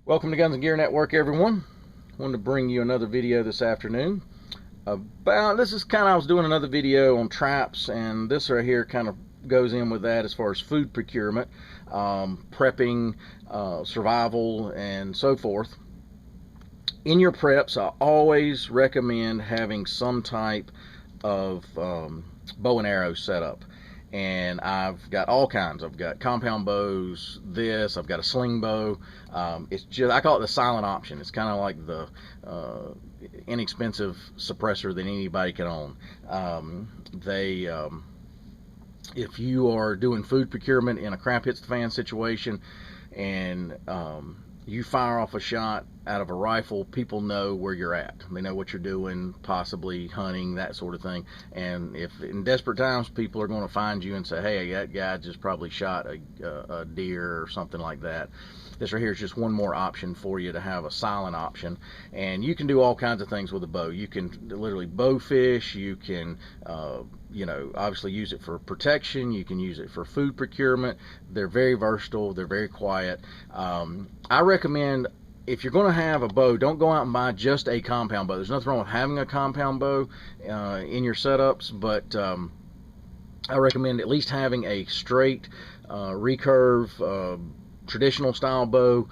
Welcome to Guns and Gear Network, everyone. Wanted to bring you another video this afternoon about I was doing another video on traps, and this right here kind of goes in with that as far as food procurement, prepping, survival, and so forth. In your preps, I always recommend having some type of bow and arrow setup. And I've got all kinds. I've got compound bows, I've got a sling bow. It's just, I call it the silent option. It's kind of like the inexpensive suppressor that anybody can own. If you are doing food procurement in a crap hits the fan situation, and you fire off a shot out of a rifle, people know where you're at. They know what you're doing, possibly hunting, that sort of thing. And if in desperate times, people are going to find you and say, hey, that guy just probably shot a deer or something like that. This right here is just one more option for you to have a silent option. And you can do all kinds of things with a bow. You can literally bow fish. You can obviously use it for protection. You can use it for food procurement. They're very versatile. They're very quiet. I recommend, if you're going to have a bow, don't go out and buy just a compound bow. There's nothing wrong with having a compound bow in your setups, but I recommend at least having a straight recurve traditional style bow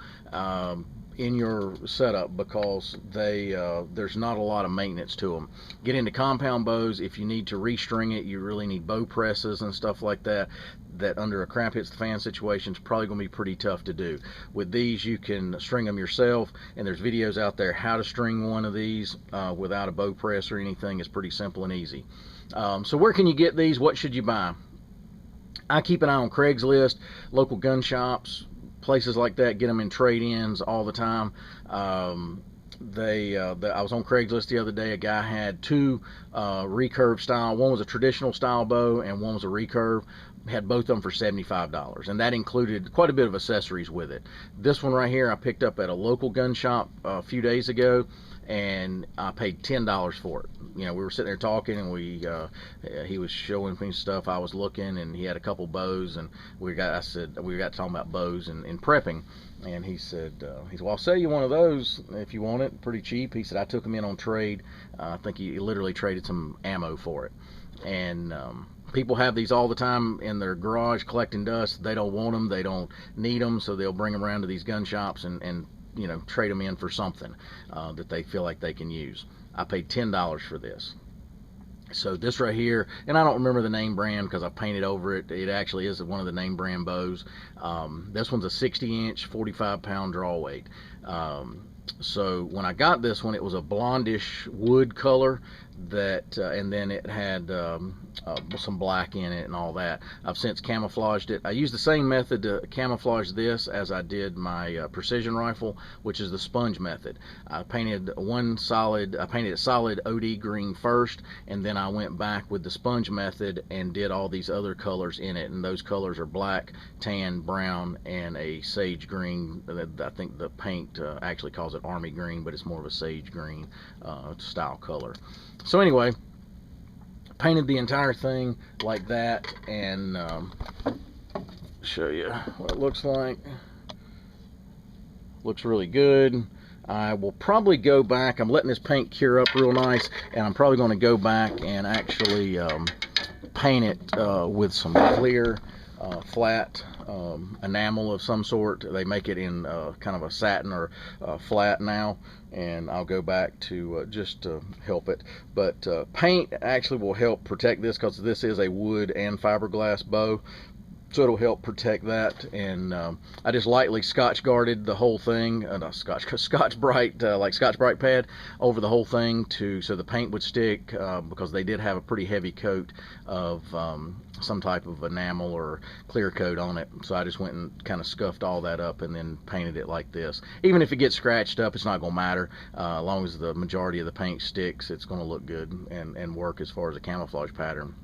in your setup, because there's not a lot of maintenance to them. Get into compound bows, if you need to restring it, you really need bow presses and stuff like that under a crap hits the fan situation is probably going to be pretty tough to do. With these, you can string them yourself, and there's videos out there how to string one of these without a bow press or anything. It's pretty simple and easy. So where can you get these? What should you buy? I keep an eye on Craigslist, local gun shops, places like that. Get them in trade-ins all the time. I was on Craigslist the other day. A guy had two recurve style. One was a traditional style bow and one was a recurve. Had both of them for $75, and that included quite a bit of accessories with it. This one right here I picked up at a local gun shop a few days ago, and I paid $10 for it. We were sitting there talking, and he was showing me stuff. I was looking, and he had a couple bows, and we got talking about bows and prepping. And he said, well, I'll sell you one of those if you want it, pretty cheap. He said, I took them in on trade. I think he literally traded some ammo for it. And people have these all the time in their garage collecting dust. They don't want them, they don't need them, so they'll bring them around to these gun shops and trade them in for something that they feel like they can use. I paid $10 for this. So this right here, and I don't remember the name brand because I painted over it. It actually is one of the name brand bows. This one's a 60-inch, 45-pound draw weight. So when I got this one, it was a blondish wood color and then it had some black in it and all that. I've since camouflaged it. I used the same method to camouflage this as I did my precision rifle, which is the sponge method. I painted a solid OD green first, and then I went back with the sponge method and did all these other colors in it, and those colors are black, tan, brown, and a sage green. I think the paint actually calls it army green, but it's more of a sage green style color. So anyway, painted the entire thing like that, and show you what it looks like. Looks really good. I will probably go back. I'm letting this paint cure up real nice, and I'm probably going to go back and actually paint it with some clear flat enamel of some sort. They make it in kind of a satin or flat now, and I'll go back to just to help it. But paint actually will help protect this, because this is a wood and fiberglass bow, so it'll help protect that. And I just lightly Scotch guarded the whole thing, not Scotch Brite, like Scotch Brite pad over the whole thing so the paint would stick, because they did have a pretty heavy coat of some type of enamel or clear coat on it. So I just went and kind of scuffed all that up and then painted it like this. Even if it gets scratched up, it's not going to matter. As long as the majority of the paint sticks, it's going to look good and work as far as a camouflage pattern.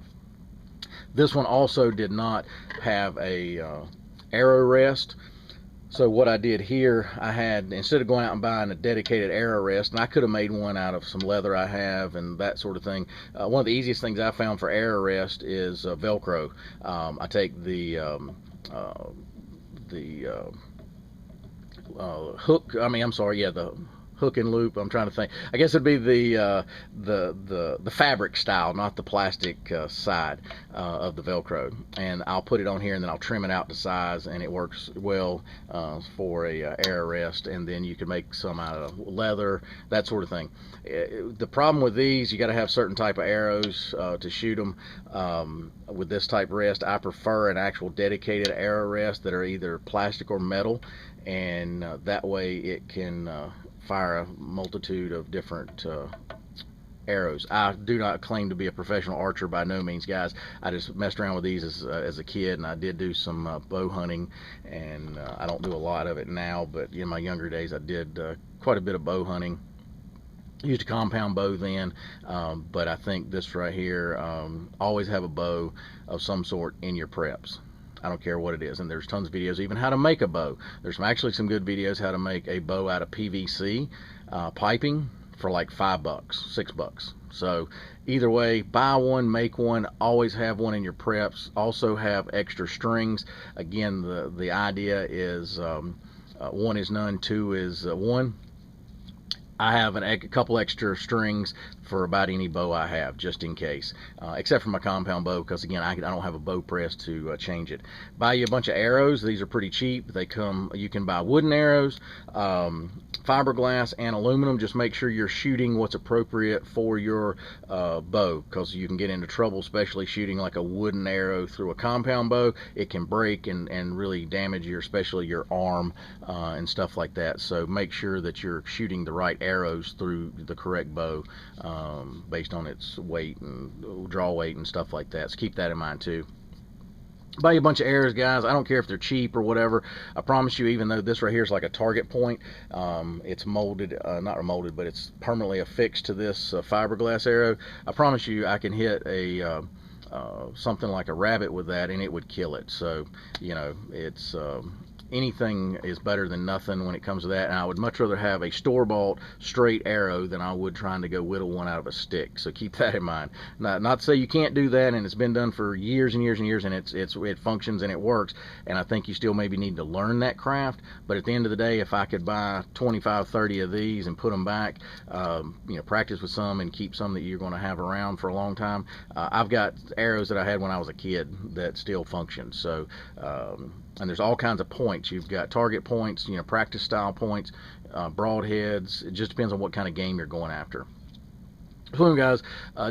This one also did not have a arrow rest. So what I did here, I had, instead of going out and buying a dedicated arrow rest, and I could have made one out of some leather I have and that sort of thing. One of the easiest things I found for arrow rest is Velcro. I take the hook. I'm sorry. Yeah, the hook and loop. I'm trying to think. I guess it'd be the fabric style, not the plastic side of the Velcro. And I'll put it on here, and then I'll trim it out to size, and it works well for a air arrest. And then you can make some out of leather, that sort of thing. The problem with these, you got to have certain type of arrows to shoot them. With this type rest, I prefer an actual dedicated arrow rest that are either plastic or metal, and that way it can fire a multitude of different arrows. I do not claim to be a professional archer by no means, guys. I just messed around with these as a kid, and I did do some bow hunting, and I don't do a lot of it now, but in my younger days I did quite a bit of bow hunting. Used a compound bow then, but I think this right here, always have a bow of some sort in your preps. I don't care what it is, and there's tons of videos even how to make a bow. There's actually some good videos how to make a bow out of PVC piping for like $5, $6. So either way, buy one, make one, always have one in your preps. Also have extra strings. Again, the idea is one is none, two is one. I have a couple extra strings for about any bow I have, just in case, except for my compound bow, because again I don't have a bow press to change it. Buy you a bunch of arrows. These are pretty cheap. They come, you can buy wooden arrows, fiberglass, and aluminum. Just make sure you're shooting what's appropriate for your bow, because you can get into trouble, especially shooting like a wooden arrow through a compound bow. It can break and really damage especially your arm and stuff like that. So make sure that you're shooting the right arrows through the correct bow, based on its weight and draw weight and stuff like that. So keep that in mind too. Buy you a bunch of arrows, guys. I don't care if they're cheap or whatever. I promise you, even though this right here is like a target point, it's molded, not molded, but it's permanently affixed to this fiberglass arrow. I promise you I can hit a something like a rabbit with that and it would kill it. So, you know, it's anything is better than nothing when it comes to that, and I would much rather have a store-bought straight arrow than I would trying to go whittle one out of a stick. So keep that in mind. Not to say you can't do that, and it's been done for years and years and years, and it functions and it works, and I think you still maybe need to learn that craft. But at the end of the day, if I could buy 25, 30 of these and put them back, you know, practice with some and keep some that you're going to have around for a long time. I've got arrows that I had when I was a kid that still function. So and there's all kinds of points. You've got target points, you know, practice style points, broadheads. It just depends on what kind of game you're going after. So guys,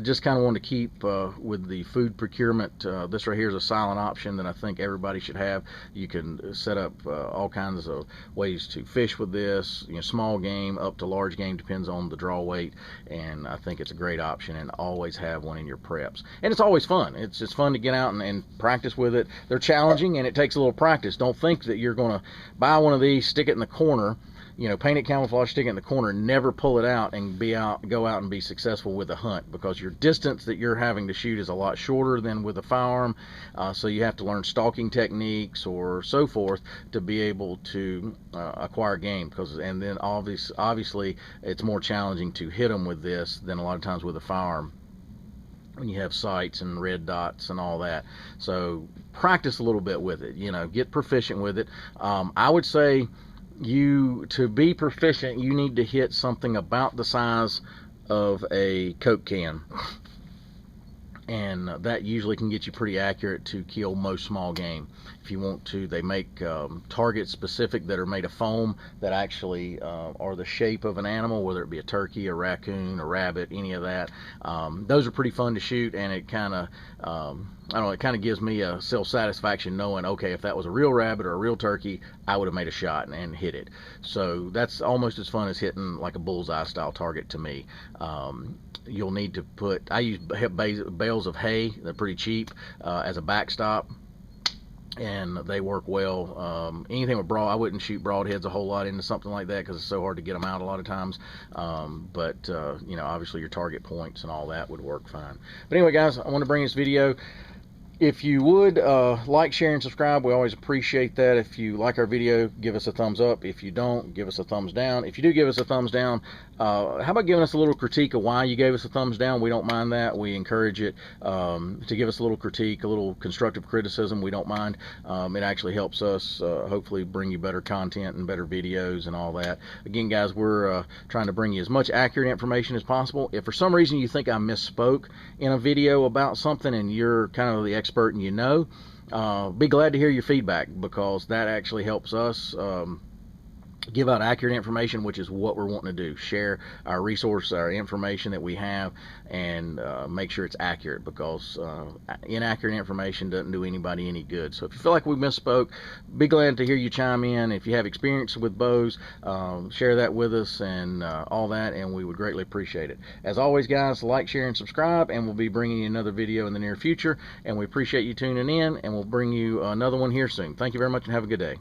just kind of wanted to keep with the food procurement. This right here is a silent option that I think everybody should have. You can set up all kinds of ways to fish with this, you know, small game up to large game, depends on the draw weight, and I think it's a great option, and always have one in your preps. And it's always fun. It's just fun to get out and practice with it. They're challenging, and it takes a little practice. Don't think that you're going to buy one of these, stick it in the corner, you know, paint it camouflage, stick it in the corner, never pull it out and go out and be successful with a hunt, because your distance that you're having to shoot is a lot shorter than with a firearm. So you have to learn stalking techniques or so forth to be able to acquire game, and then obviously it's more challenging to hit them with this than a lot of times with a firearm, when you have sights and red dots and all that. So practice a little bit with it, you know, get proficient with it. I would say to be proficient, you need to hit something about the size of a Coke can, and that usually can get you pretty accurate to kill most small game. If you want to, they make target specific that are made of foam that actually are the shape of an animal, whether it be a turkey, a raccoon, a rabbit, any of that. Those are pretty fun to shoot, and it kind of I don't know, it kind of gives me a self-satisfaction knowing, okay, if that was a real rabbit or a real turkey, I would have made a shot and hit it. So that's almost as fun as hitting like a bullseye style target to me. You'll need to I use bales of hay. They're pretty cheap as a backstop, and they work well. Anything with I wouldn't shoot broadheads a whole lot into something like that, because it's so hard to get them out a lot of times. But you know, obviously your target points and all that would work fine. But anyway, guys, I want to bring this video If you would like, share, and subscribe, we always appreciate that. If you like our video, give us a thumbs up. If you don't, give us a thumbs down. If you do give us a thumbs down, how about giving us a little critique of why you gave us a thumbs down? We don't mind that. We encourage it to give us a little critique, a little constructive criticism. We don't mind. It actually helps us hopefully bring you better content and better videos and all that. Again, guys, we're trying to bring you as much accurate information as possible. If for some reason you think I misspoke in a video about something and you're kind of the expert and you know, be glad to hear your feedback, because that actually helps us give out accurate information, which is what we're wanting to do. Share our resource, our information that we have, and make sure it's accurate, because inaccurate information doesn't do anybody any good. So if you feel like we misspoke, be glad to hear you chime in. If you have experience with bows, share that with us and all that, and we would greatly appreciate it. As always, guys, like, share, and subscribe, and we'll be bringing you another video in the near future, and we appreciate you tuning in, and we'll bring you another one here soon. Thank you very much, and have a good day.